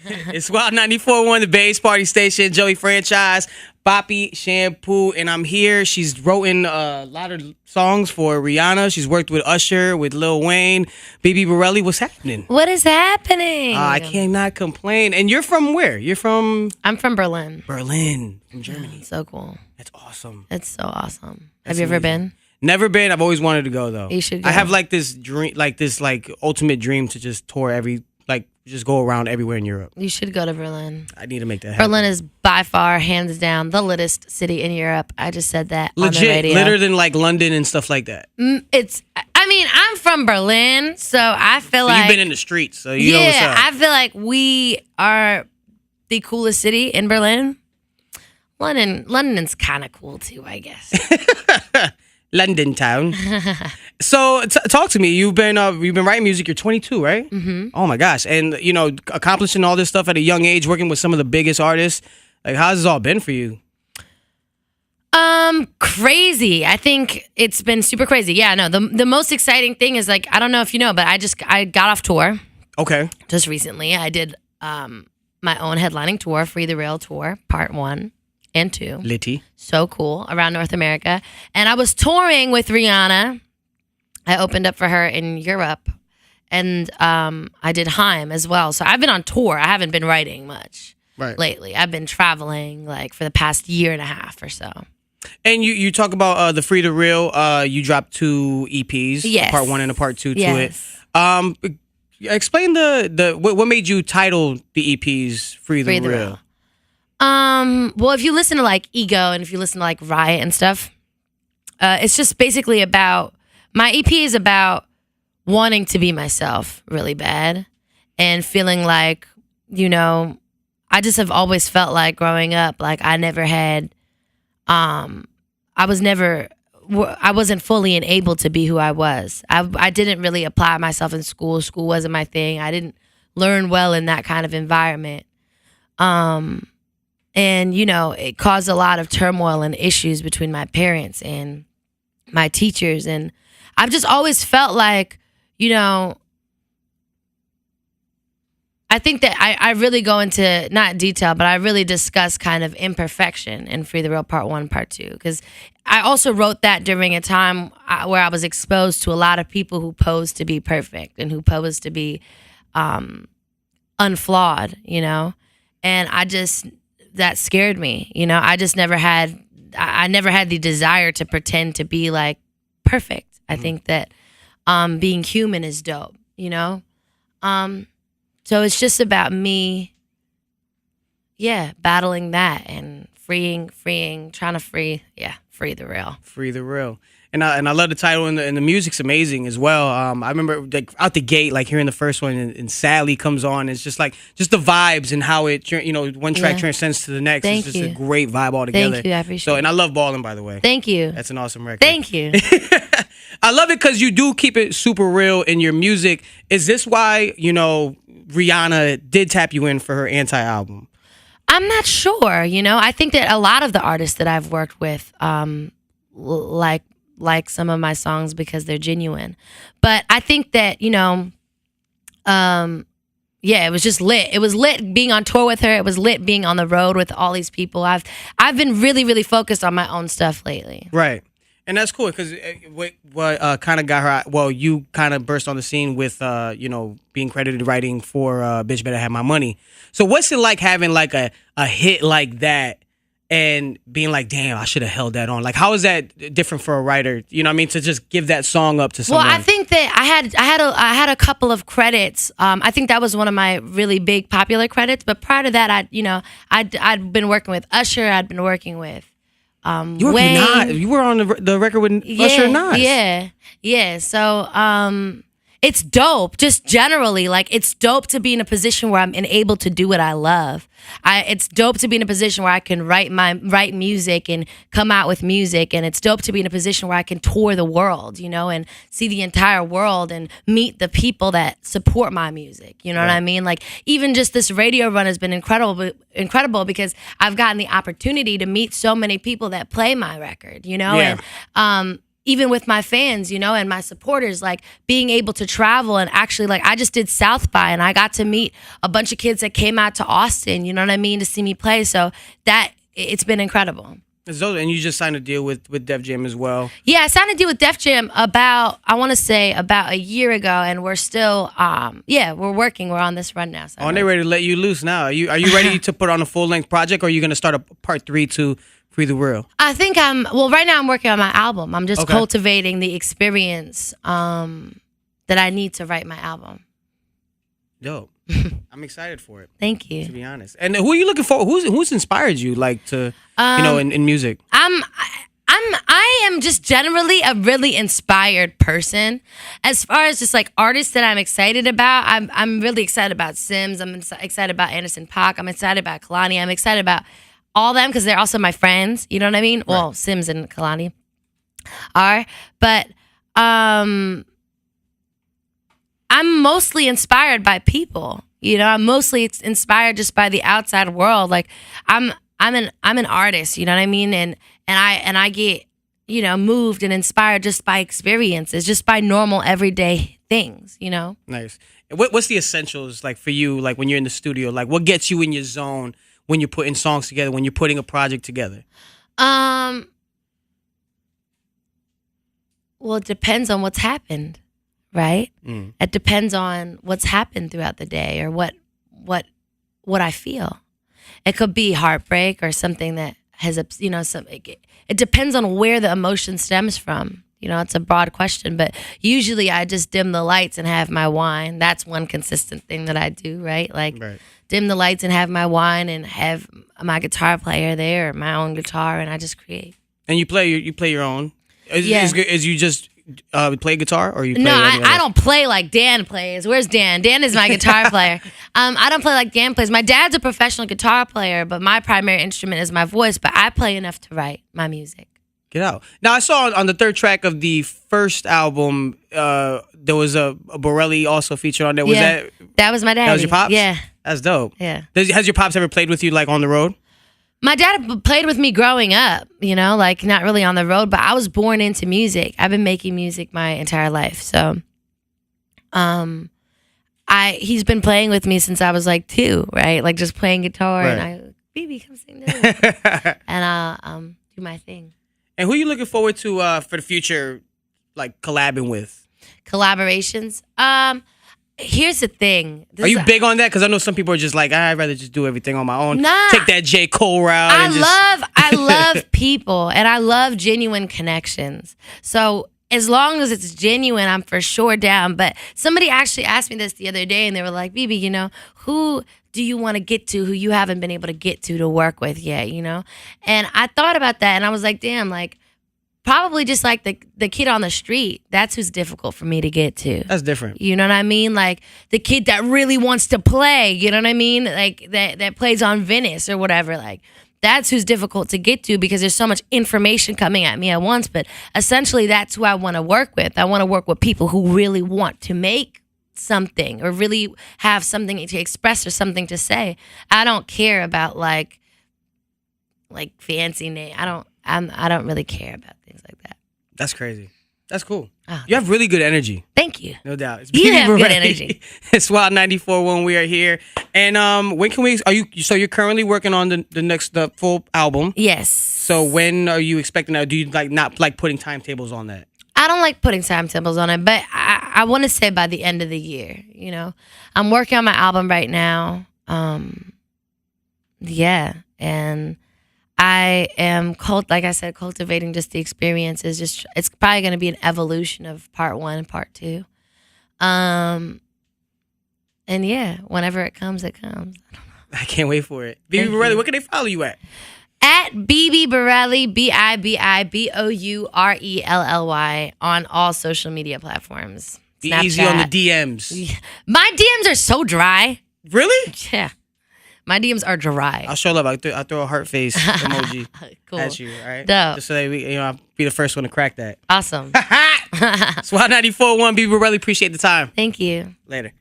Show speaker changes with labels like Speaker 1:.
Speaker 1: It's Wild 94.1, the Bay's party station. Joey Franchize, Poppy Shampoo, and I'm here. She's written a lot of songs for Rhianna. She's worked with Usher, with Lil Wayne, Bibi Bourelly. What's happening?
Speaker 2: What is happening?
Speaker 1: I cannot complain. And you're from where?
Speaker 2: I'm from Berlin.
Speaker 1: Berlin, from Germany.
Speaker 2: So cool.
Speaker 1: That's awesome.
Speaker 2: It's so awesome.
Speaker 1: That's
Speaker 2: Have you ever
Speaker 1: amazing.
Speaker 2: been?
Speaker 1: Never been. I've always wanted to go though.
Speaker 2: You should go.
Speaker 1: I have like this dream, like this ultimate dream to just tour just go around everywhere in Europe.
Speaker 2: You should go to Berlin.
Speaker 1: I need to make that happen.
Speaker 2: Berlin is by far, hands down, the littest city in Europe. I just said that on the radio.
Speaker 1: Litter than like London and stuff like that.
Speaker 2: I'm from Berlin, so I feel like...
Speaker 1: You've been in the streets, so you know what's up.
Speaker 2: Yeah, I feel like we are the coolest city in Berlin. London's kind of cool too, I guess.
Speaker 1: London town. So talk to me. You've been writing music. You're 22, right? Mm-hmm. Oh my gosh, and accomplishing all this stuff at a young age, working with some of the biggest artists. Like, how's this all been for you?
Speaker 2: Crazy. I think it's been super crazy. Yeah, no. The most exciting thing is, like, I don't know if you know, but I got off tour.
Speaker 1: Okay.
Speaker 2: Just recently, I did my own headlining tour, Free the Real tour, part 1 and 2.
Speaker 1: Litty.
Speaker 2: So cool, around North America. And I was touring with Rhianna. I opened up for her in Europe. And I did Haim as well. So I've been on tour. I haven't been writing much lately. I've been traveling like for the past year and a half or so. And
Speaker 1: you talk about the Free the Real. You dropped 2 EPs.
Speaker 2: Yes.
Speaker 1: Part 1 and a part 2 to
Speaker 2: yes.
Speaker 1: it. Explain what made you title the EPs Free the Real.
Speaker 2: Well, if you listen to like Ego and if you listen to like Riot and stuff, it's just basically about, my EP is about wanting to be myself really bad and feeling like, I just have always felt like growing up, like I never had, I wasn't fully enabled to be who I was. I didn't really apply myself in school. School wasn't my thing. I didn't learn well in that kind of environment. And, it caused a lot of turmoil and issues between my parents and my teachers. And I've just always felt like, I think that I really go into, not detail, but I really discuss kind of imperfection in Free the Real Part 1, Part 2. Because I also wrote that during a time where I was exposed to a lot of people who posed to be perfect and who posed to be unflawed, And that scared me, I just never had the desire to pretend to be like perfect. I think that being human is dope, So it's just about me, battling that and freeing, trying to free the real. Free the real.
Speaker 1: And I love the title, and the music's amazing as well. I remember like out the gate, like hearing the first one, and Sally comes on. It's just like the vibes and how it, one track transcends to the next.
Speaker 2: Thank
Speaker 1: it's just
Speaker 2: you.
Speaker 1: a great vibe altogether.
Speaker 2: Thank you, I appreciate it.
Speaker 1: And I love Ballin', by the way.
Speaker 2: Thank you.
Speaker 1: That's an awesome record.
Speaker 2: Thank you.
Speaker 1: I love it because you do keep it super real in your music. Is this why, Rhianna did tap you in for her Anti album?
Speaker 2: I'm not sure, I think that a lot of the artists that I've worked with, like some of my songs because they're genuine. But I think that, it was just lit. It was lit being on tour with her. It was lit being on the road with all these people. I've been really, really focused on my own stuff lately.
Speaker 1: Right. And that's cool because what kind of got her out, well, you kind of burst on the scene with, being credited writing for Bitch Better Have My Money. So what's it like having like a hit like that and being like, damn, I should have held that on? Like, how is that different for a writer? You know what I mean? To just give that song up to someone.
Speaker 2: Well, I think that I had a couple of credits. I think that was one of my really big popular credits. But prior to that, I'd been working with Usher. I'd been working with Wayne.
Speaker 1: You were on the record with Usher and Nas.
Speaker 2: Yeah. So it's dope, just generally. Like, it's dope to be in a position where I'm able to do what I love. It's dope to be in a position where I can write music and come out with music. And it's dope to be in a position where I can tour the world, and see the entire world and meet the people that support my music. You know what I mean? Like, even just this radio run has been incredible because I've gotten the opportunity to meet so many people that play my record, And even with my fans, and my supporters, like being able to travel and actually, like, I just did South by and I got to meet a bunch of kids that came out to Austin, you know what I mean, to see me play. So it's been incredible.
Speaker 1: And you just signed a deal with Def Jam as well.
Speaker 2: Yeah, I signed a deal with Def Jam about a year ago, and we're still, we're working. We're on this run now. So
Speaker 1: and they're ready to let you loose now. Are you ready to put on a full-length project, or are you going to start a part 3 to Free the Real?
Speaker 2: I think right now I'm working on my album. I'm just cultivating the experience that I need to write my album.
Speaker 1: Dope. I'm excited for it.
Speaker 2: Thank you.
Speaker 1: To be honest. And who are you looking for? Who's inspired you, like, to in music?
Speaker 2: I am just generally a really inspired person. As far as just like artists that I'm excited about, I'm really excited about Sims. I'm excited about Anderson .Paak. I'm excited about Kalani. I'm excited about all them because they're also my friends. You know what I mean? Right. Well, Sims and Kalani are, but I'm mostly inspired by people. I'm mostly inspired just by the outside world. Like I'm an artist. You know what I mean? And I get moved and inspired just by experiences, just by normal everyday things.
Speaker 1: Nice. And what's the essentials like for you? Like when you're in the studio, like what gets you in your zone when you're putting songs together, when you're putting a project together?
Speaker 2: Well, it depends on what's happened. Right? It depends on what's happened throughout the day or what I feel. It could be heartbreak or something that has, it depends on where the emotion stems from. It's a broad question, but usually I just dim the lights and have my wine. That's one consistent thing that I do, right? Like dim the lights and have my wine and have my guitar player there or my own guitar, and I just create.
Speaker 1: And you play your own? Is you just play guitar, or you play?
Speaker 2: No, I don't play like Dan plays. Where's Dan? Dan is my guitar player. I don't play like Dan plays. My dad's a professional guitar player, but my primary instrument is my voice. But I play enough to write my music.
Speaker 1: Get out. Now, I saw on the third track of the first album, there was a Bourelly also featured on there. Was
Speaker 2: that was my daddy.
Speaker 1: That was your pops?
Speaker 2: Yeah.
Speaker 1: That's dope.
Speaker 2: Yeah.
Speaker 1: Has your pops ever played with you, like, on the road?
Speaker 2: My dad played with me growing up, like not really on the road, but I was born into music. I've been making music my entire life. So he's been playing with me since I was like 2, right? Like just playing guitar and Bibi, come sing this. And I'll do my thing.
Speaker 1: And who are you looking forward to for the future, like collabing with?
Speaker 2: Collaborations? Here's the thing.
Speaker 1: Are you big on that? Because I know some people are just like, I'd rather just do everything on my own.
Speaker 2: Nah.
Speaker 1: Take that J. Cole route.
Speaker 2: I love people, and I love genuine connections. So as long as it's genuine, I'm for sure down. But somebody actually asked me this the other day, and they were like, Bibi, who do you want to get to who you haven't been able to get to work with yet, And I thought about that, and I was like, damn, like, probably just like the kid on the street. That's who's difficult for me to get to.
Speaker 1: That's different.
Speaker 2: You know what I mean? Like the kid that really wants to play, you know what I mean? Like that plays on Venice or whatever. Like that's who's difficult to get to because there's so much information coming at me at once. But essentially that's who I want to work with. I want to work with people who really want to make something or really have something to express or something to say. I don't care about like fancy name. I don't really care about things like that.
Speaker 1: That's crazy. That's cool.
Speaker 2: Oh,
Speaker 1: you have really good energy.
Speaker 2: Thank you.
Speaker 1: No doubt. It's
Speaker 2: you have
Speaker 1: Bourelly.
Speaker 2: Good energy.
Speaker 1: It's Wild 94 when we are here. And when can we? So you're currently working on the full album?
Speaker 2: Yes.
Speaker 1: So when are you expecting that? Do you not like putting timetables on that?
Speaker 2: I don't like putting timetables on it, but I want to say by the end of the year. I'm working on my album right now. And I am like I said, cultivating just the experiences. It's probably going to be an evolution of part 1 and part 2. And whenever it comes, it comes.
Speaker 1: I can't wait for it. Bibi Bourelly, where can they follow you at?
Speaker 2: At Bibi Bourelly, BIBIBOURELLY on all social media platforms.
Speaker 1: Be
Speaker 2: Snapchat.
Speaker 1: easy on the DMs.
Speaker 2: My DMs are so dry.
Speaker 1: Really?
Speaker 2: Yeah. My DMs are dry.
Speaker 1: I'll show love. I'll throw a heart face emoji
Speaker 2: cool.
Speaker 1: at you. All right.
Speaker 2: Dope.
Speaker 1: Just so that I'll be the first one to crack that.
Speaker 2: Awesome.
Speaker 1: It's Wild 94.1. Bibi Bourelly. Appreciate the time.
Speaker 2: Thank you.
Speaker 1: Later.